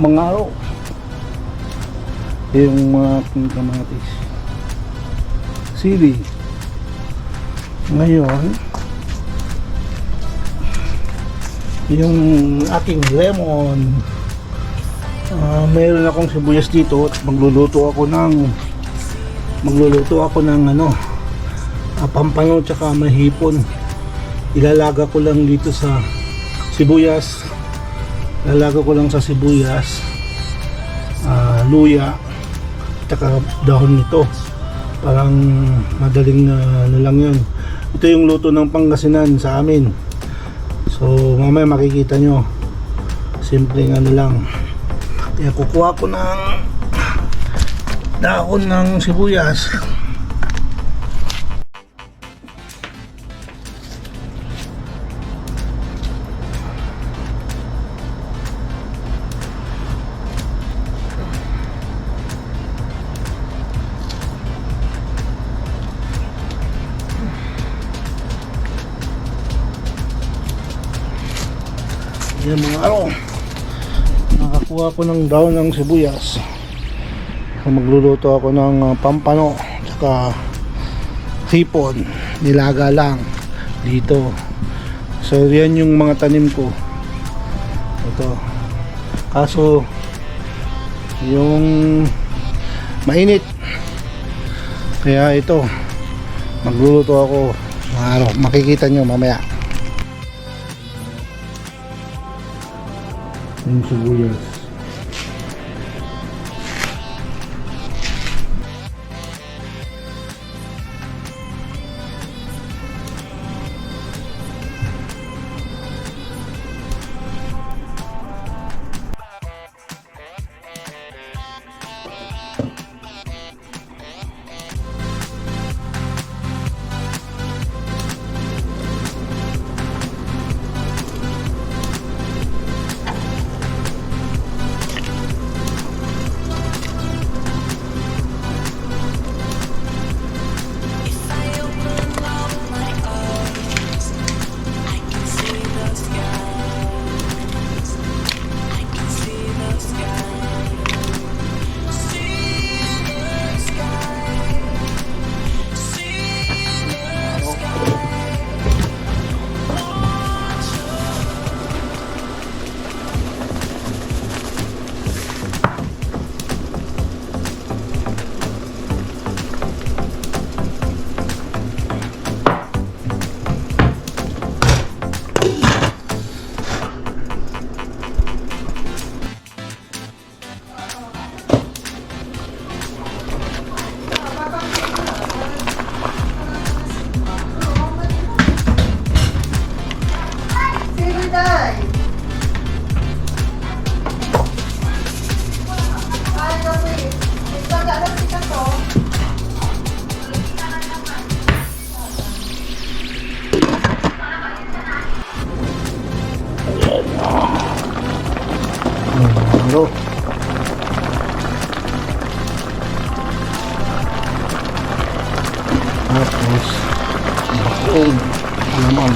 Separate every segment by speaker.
Speaker 1: mga araw yung mga aking kamatis sili. Ngayon yung aking lemon, mayroon akong sibuyas dito at magluluto ako ng pampano tsaka mahipon. Ilalaga ko lang dito sa sibuyas, luya tsaka dahon nito, parang madaling lang yun. Ito yung luto ng Pangasinan sa amin, so mamaya makikita nyo, simpleng lang. Kaya kukuha ko ng dahon ng sibuyas. Yan mga araw, nakakuha ko ng dahon ng sibuyas. Magluluto ako ng pampano tsaka hipon, nilaga lang dito. So yan yung mga tanim ko ito, kaso yung mainit, kaya ito magluluto ako mga araw, makikita nyo mamaya. Yung sibuyas, bro. Tapos bakong laman.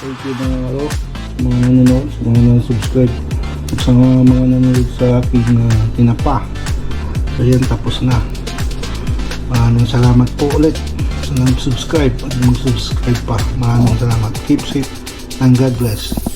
Speaker 1: thank you mga nanonood, sa mga nag-subscribe at sa mga nanonood sa aking tinapa. So yan, tapos na. Maraming salamat po ulit sa nag-subscribe at mag-subscribe pa. Maraming salamat. Keep safe and God bless.